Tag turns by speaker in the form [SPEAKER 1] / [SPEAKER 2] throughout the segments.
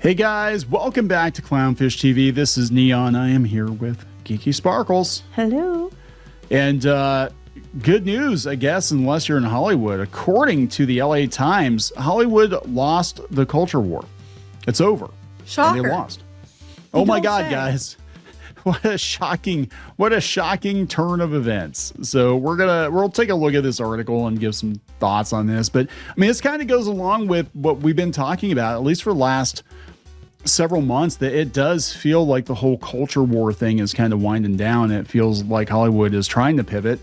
[SPEAKER 1] Hey guys, welcome back to Clownfish TV. This is Neon. I am here with Geeky Sparkles.
[SPEAKER 2] Hello.
[SPEAKER 1] And good news, I guess, unless you're in Hollywood. According to the LA Times, Hollywood lost the culture war. It's over.
[SPEAKER 2] Shocker.
[SPEAKER 1] And they lost. Oh my God, guys. What a shocking turn of events. So we'll take a look at this article and give some thoughts on this. But I mean, this kind of goes along with what we've been talking about, at least for the last several months, that it does feel like the whole culture war thing is kind of winding down. It feels like Hollywood is trying to pivot,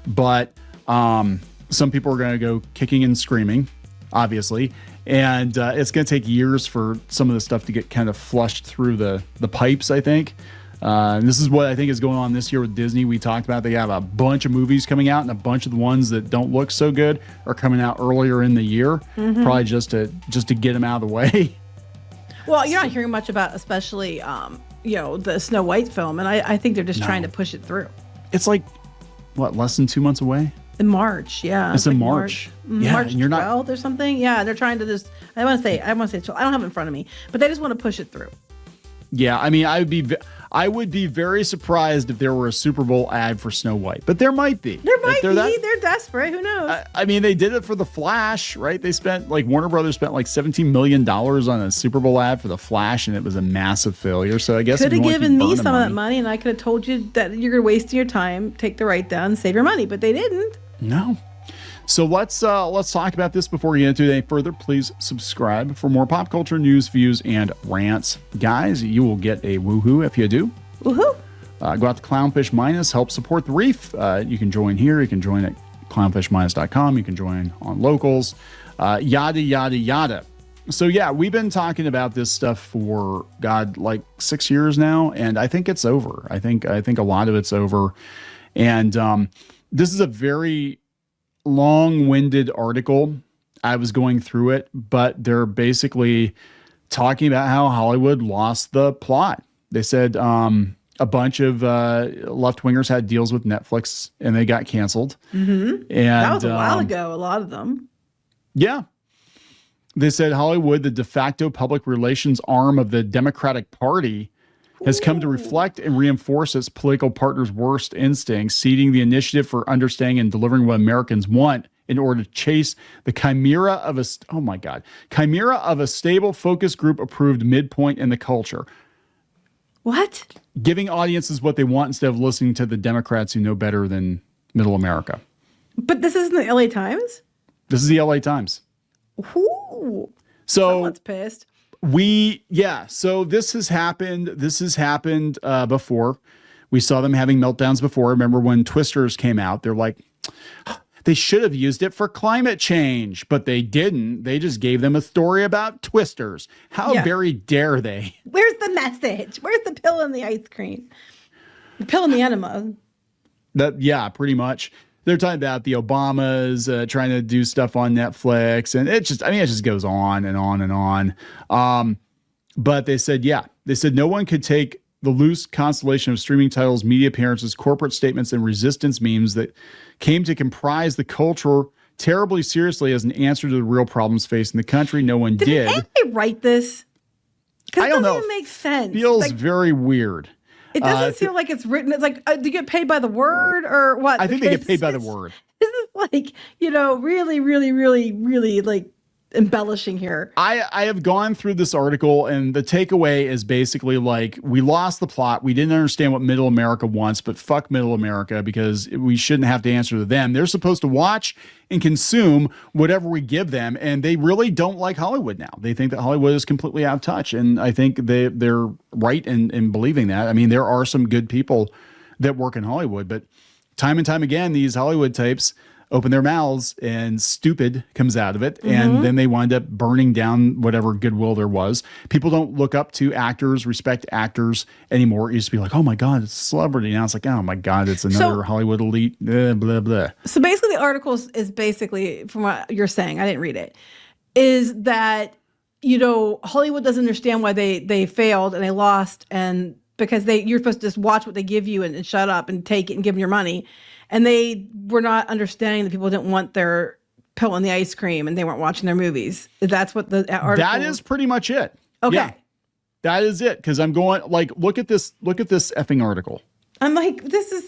[SPEAKER 1] but some people are going to go kicking and screaming, obviously. And it's going to take years for some of the stuff to get kind of flushed through the pipes, I think. And this is what I think is going on this year with Disney. We talked about they have a bunch of movies coming out, and a bunch of the ones that don't look so good are coming out earlier in the year, probably just to get them out of the way.
[SPEAKER 2] Well, you're not hearing much about, especially, the Snow White film, and I think they're just trying to push it through.
[SPEAKER 1] It's like, what, less than 2 months away?
[SPEAKER 2] In March, yeah.
[SPEAKER 1] It's in March. Yeah,
[SPEAKER 2] March
[SPEAKER 1] and you're
[SPEAKER 2] 12th or something. Yeah, they're trying to just. I want to say. I don't have it in front of me, but they just want to push it through.
[SPEAKER 1] Yeah, I mean, I would be very surprised if there were a Super Bowl ad for Snow White, but there might be.
[SPEAKER 2] They're desperate. Who knows?
[SPEAKER 1] I mean, they did it for The Flash, right? They spent, Warner Brothers spent like $17 million on a Super Bowl ad for The Flash, and it was a massive failure. So I guess
[SPEAKER 2] could have given me some of that money, and I could have told you that you're wasting your time. Take the write down, save your money, but they didn't.
[SPEAKER 1] No. So let's talk about this before we get into it any further. Please subscribe for more pop culture news, views, and rants. Guys, you will get a woohoo if you do.
[SPEAKER 2] Woohoo!
[SPEAKER 1] Go out to Clownfish Minus, help support the reef. You can join here. You can join at clownfishminus.com. You can join on Locals, yada, yada, yada. So yeah, we've been talking about this stuff for, like 6 years now, and I think it's over. I think a lot of it's over. And this is a very long-winded article. I was going through it, but they're basically talking about how Hollywood lost the plot. They said a bunch of left-wingers had deals with Netflix and they got canceled. Mm-hmm. And
[SPEAKER 2] that was a while ago, a lot of them.
[SPEAKER 1] Yeah. They said Hollywood, the de facto public relations arm of the Democratic Party, has come to reflect and reinforce its political partners' worst instincts, ceding the initiative for understanding and delivering what Americans want in order to chase the chimera of a stable focus group approved midpoint in the culture.
[SPEAKER 2] What?
[SPEAKER 1] Giving audiences what they want instead of listening to the Democrats who know better than middle America.
[SPEAKER 2] But this isn't the LA Times?
[SPEAKER 1] This is the LA Times.
[SPEAKER 2] Ooh.
[SPEAKER 1] So
[SPEAKER 2] someone's pissed.
[SPEAKER 1] So this has happened before. We saw them having meltdowns before. Remember when Twisters came out? They're like, they should have used it for climate change, but they didn't. They just gave them a story about Twisters. How very dare they?
[SPEAKER 2] Where's the message? Where's the pill in the ice cream? The pill in the enema.
[SPEAKER 1] Pretty much. They're talking about the Obamas trying to do stuff on Netflix, and it just goes on and on and on. But they said no one could take the loose constellation of streaming titles, media appearances, corporate statements, and resistance memes that came to comprise the culture terribly seriously as an answer to the real problems facing the country. No one did.
[SPEAKER 2] Did anybody write this?
[SPEAKER 1] I don't know.
[SPEAKER 2] It doesn't make sense.
[SPEAKER 1] Feels very weird.
[SPEAKER 2] It doesn't feel like it's written. It's like, do you get paid by the word or what?
[SPEAKER 1] I think they get paid by the word.
[SPEAKER 2] This is like, really, really, really, really like embellishing here.
[SPEAKER 1] I have gone through this article, and the takeaway is basically like, we lost the plot. We didn't understand what middle America wants, but fuck middle America, because we shouldn't have to answer to them. They're supposed to watch and consume whatever we give them, and they really don't like Hollywood now. They think that Hollywood is completely out of touch, and I think they're right in believing that. I mean, there are some good people that work in Hollywood, but time and time again, these Hollywood types open their mouths and stupid comes out of it. Mm-hmm. And then they wind up burning down whatever goodwill there was. People don't look up to actors, respect actors anymore. It used to be like, oh my God, it's a celebrity. Now it's like, oh my God, it's another Hollywood elite, blah, blah, blah.
[SPEAKER 2] So basically the article is basically, from what you're saying, I didn't read it, is that, Hollywood doesn't understand why they failed and they lost, and because you're supposed to just watch what they give you and shut up and take it and give them your money. And they were not understanding that people didn't want their pill in the ice cream and they weren't watching their movies. That's what the article...
[SPEAKER 1] That is pretty much it.
[SPEAKER 2] Okay.
[SPEAKER 1] Yeah. That is it. Because I'm going like, look at this effing article.
[SPEAKER 2] I'm like,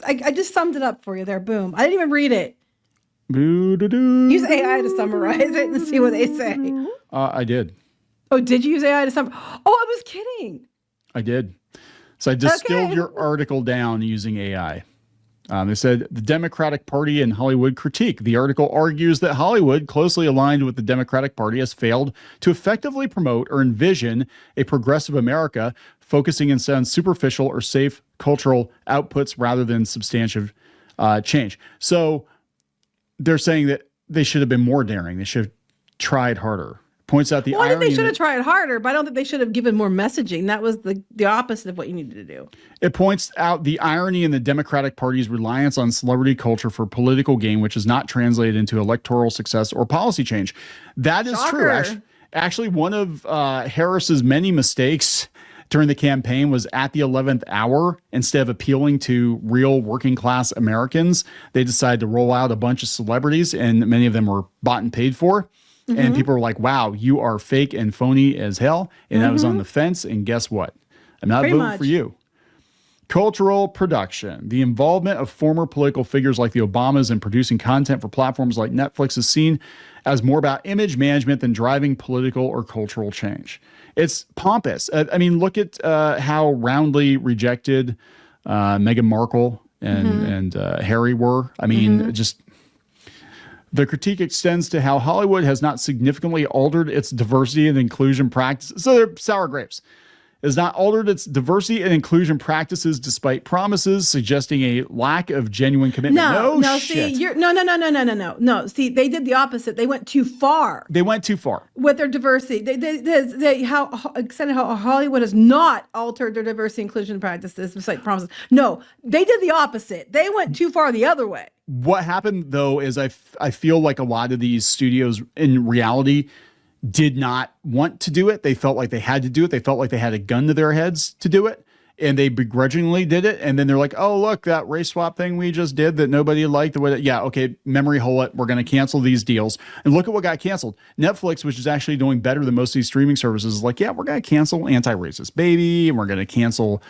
[SPEAKER 2] I just summed it up for you there. Boom. I didn't even read it. Use AI to summarize it and see what they say.
[SPEAKER 1] I did.
[SPEAKER 2] Oh, did you use AI to summarize? Oh, I was kidding.
[SPEAKER 1] I did. So I distilled your article down using AI. They said the Democratic Party in Hollywood critique. The article argues that Hollywood, closely aligned with the Democratic Party, has failed to effectively promote or envision a progressive America, focusing instead on superficial or safe cultural outputs rather than substantive change. So they're saying that they should have been more daring. They should have tried harder. Points out the irony.
[SPEAKER 2] I think they should have tried harder, but I don't think they should have given more messaging. That was the opposite of what you needed to do.
[SPEAKER 1] It points out the irony in the Democratic Party's reliance on celebrity culture for political gain, which is not translated into electoral success or policy change. That is
[SPEAKER 2] Shocker.
[SPEAKER 1] true. Actually, one of Harris's many mistakes during the campaign was at the 11th hour, instead of appealing to real working class Americans, they decided to roll out a bunch of celebrities, and many of them were bought and paid for. And people were like, wow, you are fake and phony as hell. And I was on the fence. And guess what? I'm not voting for you. Cultural production. The involvement of former political figures like the Obamas in producing content for platforms like Netflix is seen as more about image management than driving political or cultural change. It's pompous. I mean, look at how roundly rejected Meghan Markle and Harry were. I mean, just... The critique extends to how Hollywood has not significantly altered its diversity and inclusion practices. So they're sour grapes. Has not altered its diversity and inclusion practices despite promises, suggesting a lack of genuine commitment.
[SPEAKER 2] No.
[SPEAKER 1] Shit.
[SPEAKER 2] See, no. See, they did the opposite. They went too far.
[SPEAKER 1] They went too far
[SPEAKER 2] with their diversity. How Hollywood has not altered their diversity inclusion practices despite promises. No, they did the opposite. They went too far the other way.
[SPEAKER 1] What happened, though, is I feel like a lot of these studios in reality did not want to do it. They felt like they had to do it. They felt like they had a gun to their heads to do it. And they begrudgingly did it. And then they're like, oh, look, that race swap thing we just did that nobody liked. Memory hole it. We're going to cancel these deals. And look at what got canceled. Netflix, which is actually doing better than most of these streaming services, is like, yeah, we're going to cancel Anti-Racist Baby. And we're going to cancel...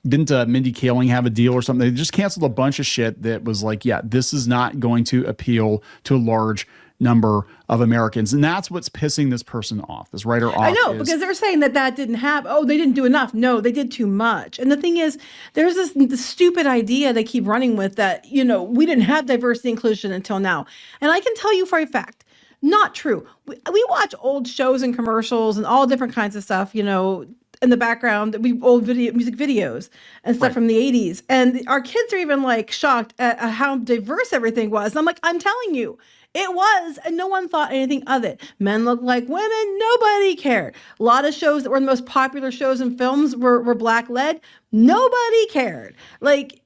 [SPEAKER 1] Didn't Mindy Kaling have a deal or something? They just canceled a bunch of shit that was like, yeah, this is not going to appeal to a large number of Americans. And that's what's pissing this person off, this writer off.
[SPEAKER 2] I know, because they're saying that didn't happen. Oh, they didn't do enough. No, they did too much. And the thing is, there's this stupid idea they keep running with that, we didn't have diversity inclusion until now. And I can tell you for a fact, not true. We watch old shows and commercials and all different kinds of stuff, in the background, old music videos and stuff from the 80s. And our kids are even like shocked at how diverse everything was. And I'm like, I'm telling you, it was, and no one thought anything of it. Men looked like women, nobody cared. A lot of shows that were the most popular shows and films were black led. Nobody cared. Like,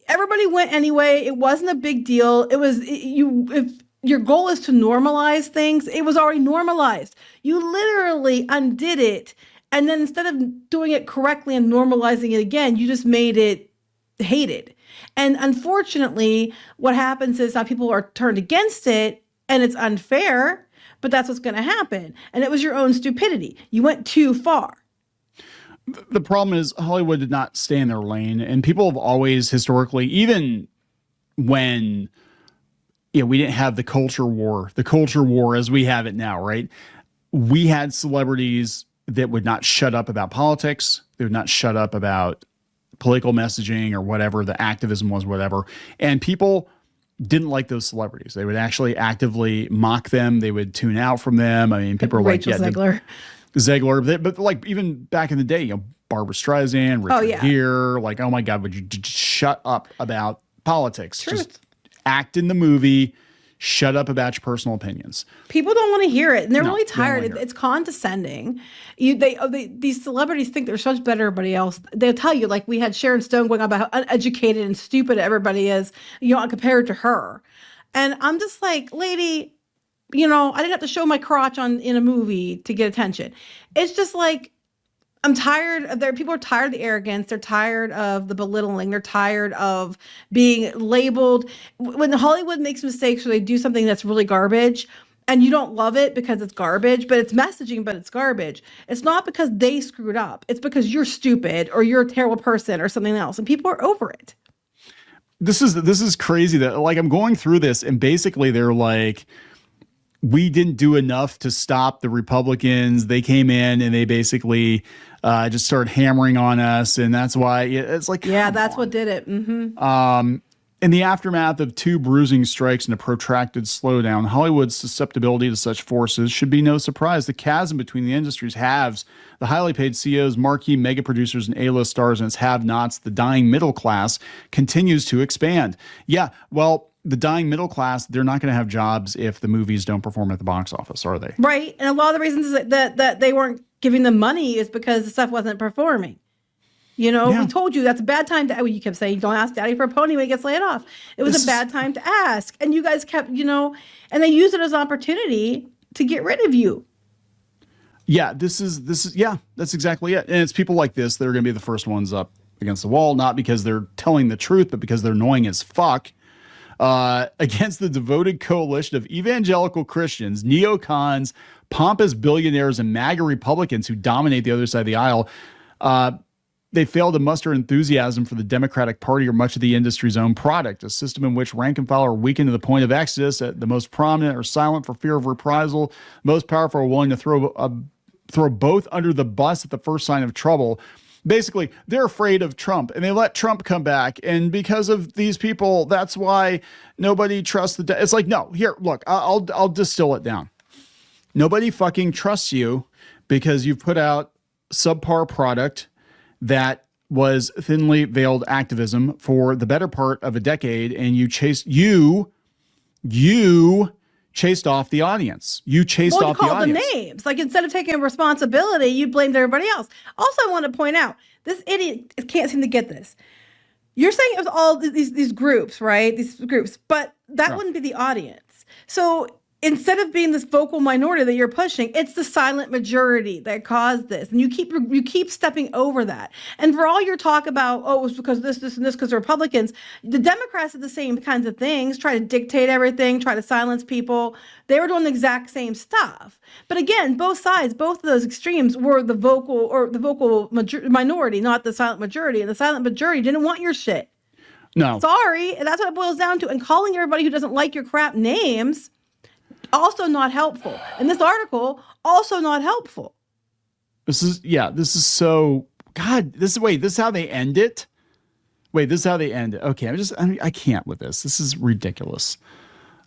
[SPEAKER 2] everybody went anyway. It wasn't a big deal. It was, if your goal is to normalize things, it was already normalized. You literally undid it. And then instead of doing it correctly and normalizing it again, you just made it hated. And unfortunately, what happens is now people are turned against it and it's unfair, but that's what's going to happen. And it was your own stupidity. You went too far.
[SPEAKER 1] The problem is Hollywood did not stay in their lane. And people have always historically, even when we didn't have the culture war as we have it now, right? We had celebrities that would not shut up about politics. They would not shut up about political messaging or whatever the activism was, whatever. And people didn't like those celebrities. They would actually actively mock them. They would tune out from them. I mean, people are like, Zegler. But like even back in the day, Barbara Streisand, Richard Gere, like, oh my God, would you just shut up about politics?
[SPEAKER 2] Truth.
[SPEAKER 1] Just act in the movie. Shut up about your personal opinions.
[SPEAKER 2] People don't want to hear it, and they're really tired. It's condescending. These celebrities think they're so much better than everybody else. They'll tell you, like we had Sharon Stone going on about how uneducated and stupid everybody is, compared to her. And I'm just like, lady, I didn't have to show my crotch in a movie to get attention. It's just like, I'm tired of people are tired of the arrogance. They're tired of the belittling. They're tired of being labeled. When Hollywood makes mistakes or they do something that's really garbage, and you don't love it because it's garbage, but it's messaging, but it's garbage. It's not because they screwed up. It's because you're stupid or you're a terrible person or something else. And people are over it.
[SPEAKER 1] This is crazy that like I'm going through this and basically they're like, we didn't do enough to stop the Republicans. They came in and they basically just started hammering on us. And that's why it's like,
[SPEAKER 2] yeah, that's what did it. Mm-hmm.
[SPEAKER 1] In the aftermath of 2 bruising strikes and a protracted slowdown, Hollywood's susceptibility to such forces should be no surprise. The chasm between the industry's haves, the highly paid CEOs, marquee mega producers, and A-list stars, and its have-nots, the dying middle class, continues to expand. Yeah, well, the dying middle class, they're not going to have jobs if the movies don't perform at the box office, are they?
[SPEAKER 2] Right. And a lot of the reasons that they weren't giving them money is because the stuff wasn't performing. You know, we told you that's a bad time to, you kept saying, don't ask daddy for a pony when he gets laid off. It was a bad time to ask. And you guys kept, and they used it as an opportunity to get rid of you.
[SPEAKER 1] Yeah, this is, that's exactly it. And it's people like this that are going to be the first ones up against the wall, not because they're telling the truth, but because they're annoying as fuck. Against the devoted coalition of evangelical Christians, neocons, pompous billionaires, and MAGA Republicans who dominate the other side of the aisle. They failed to muster enthusiasm for the Democratic Party or much of the industry's own product, a system in which rank and file are weakened to the point of exodus. The most prominent are silent for fear of reprisal. Most powerful are willing to throw both under the bus at the first sign of trouble. Basically, they're afraid of Trump, and they let Trump come back. And because of these people, that's why nobody trusts it's like, no, here, look, I'll distill it down. Nobody fucking trusts you because you've put out subpar product that was thinly veiled activism for the better part of a decade, and you chased off the audience. You chased off the audience.
[SPEAKER 2] Called them names. Like, instead of taking responsibility, you blamed everybody else. Also, I want to point out, this idiot can't seem to get this. You're saying it was all these groups, right? These groups, but that wouldn't be the audience. So instead of being this vocal minority that you're pushing, it's the silent majority that caused this. And you keep stepping over that. And for all your talk about, it was because this, and this, because the Republicans, the Democrats did the same kinds of things, try to dictate everything, try to silence people. They were doing the exact same stuff. But again, both sides, both of those extremes were the vocal minority, not the silent majority. And the silent majority didn't want your shit.
[SPEAKER 1] No.
[SPEAKER 2] Sorry. And that's what it boils down to. And calling everybody who doesn't like your crap names, also not helpful. And this article, also not helpful.
[SPEAKER 1] This is so, God, this is how they end it? Wait, this is how they end it. Okay, I can't with this. This is ridiculous.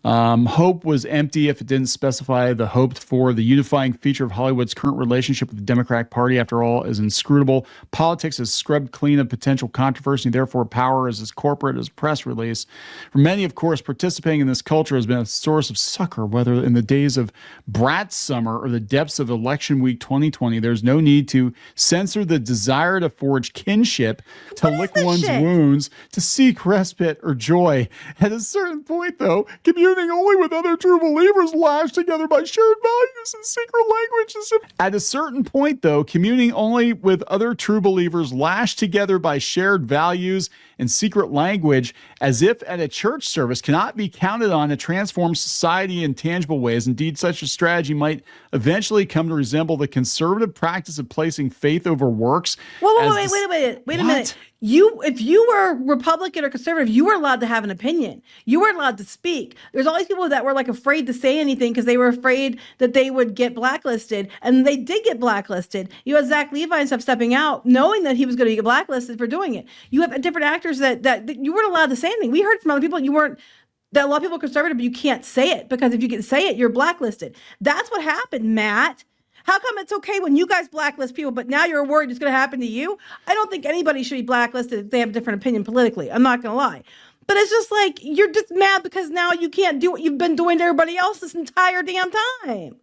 [SPEAKER 1] Hope was empty if it didn't specify the hoped for. The unifying feature of Hollywood's current relationship with the Democratic Party, after all, is inscrutable. Politics is scrubbed clean of potential controversy. Therefore, power is as corporate as press release. For many, of course, participating in this culture has been a source of succor, whether in the days of Brat Summer or the depths of Election Week 2020. There's no need to censor the desire to forge kinship, to lick one's wounds, to seek respite or joy. At a certain point, though, community only with other true believers lashed together by shared values and secret languages. At a certain point, though, communing only with other true believers lashed together by shared values and secret language, as if at a church service, cannot be counted on to transform society in tangible ways. Indeed, such a strategy might eventually come to resemble the conservative practice of placing faith over works.
[SPEAKER 2] Wait a minute. If you were Republican or conservative, you were allowed to have an opinion. You were allowed to speak. There's all these people that were like afraid to say anything because they were afraid that they would get blacklisted, and they did get blacklisted. You had Zach Levi and stuff stepping out, knowing that he was going to get blacklisted for doing it. You have different actors that you weren't allowed to say anything. We heard from other people that a lot of people are conservative, but you can't say it because if you can say it, you're blacklisted. That's what happened, Matt. How come it's okay when you guys blacklist people, but now you're worried it's going to happen to you? I don't think anybody should be blacklisted if they have a different opinion politically. I'm not going to lie. But it's just like, you're just mad because now you can't do what you've been doing to everybody else this entire damn time.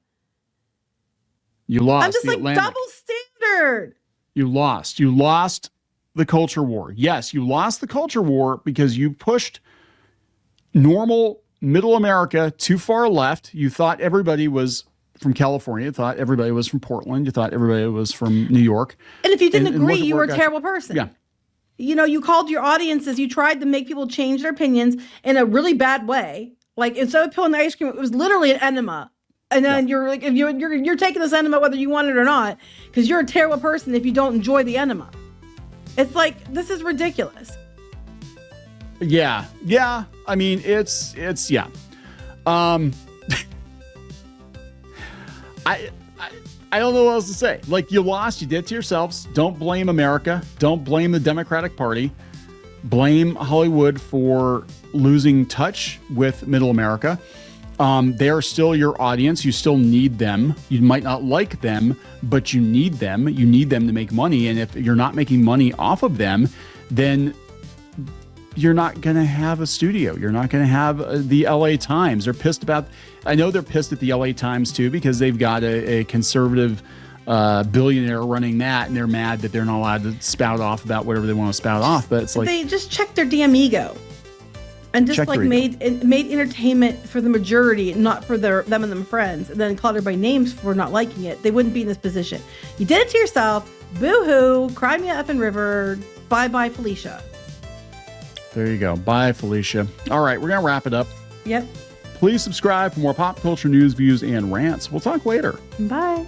[SPEAKER 1] You lost.
[SPEAKER 2] I'm just like, double standard.
[SPEAKER 1] You lost. You lost the culture war. Yes, you lost the culture war because you pushed normal middle America too far left. You thought everybody was from California. You thought everybody was from Portland. You thought everybody was from New York.
[SPEAKER 2] And if you didn't agree, you were a terrible person.
[SPEAKER 1] Yeah.
[SPEAKER 2] You called your audiences, you tried to make people change their opinions in a really bad way. Like, instead of peeling the ice cream, it was literally an enema. And then you're like, if you're taking this enema whether you want it or not, because you're a terrible person if you don't enjoy the enema. It's like, this is ridiculous.
[SPEAKER 1] Yeah. I mean, it's yeah. I don't know what else to say. Like, you lost, you did it to yourselves. Don't blame America. Don't blame the Democratic Party. Blame Hollywood for losing touch with middle America. They are still your audience. You still need them. You might not like them, but you need them. You need them to make money. And if you're not making money off of them, then you're not going to have a studio. You're not going to have the LA Times. They're pissed about, I know they're pissed at the LA Times too, because they've got a conservative billionaire running that, and they're mad that they're not allowed to spout off about whatever they want to spout off. But it's like,
[SPEAKER 2] they just checked their damn ego and just like made entertainment for the majority, not for them and them friends, and then called everybody names for not liking it. They wouldn't be in this position. You did it to yourself. Boo-hoo. Cry me a effing river. Bye-bye, Felicia.
[SPEAKER 1] There you go. Bye, Felicia. All right, we're going to wrap it up.
[SPEAKER 2] Yep.
[SPEAKER 1] Please subscribe for more pop culture news, views, and rants. We'll talk later.
[SPEAKER 2] Bye.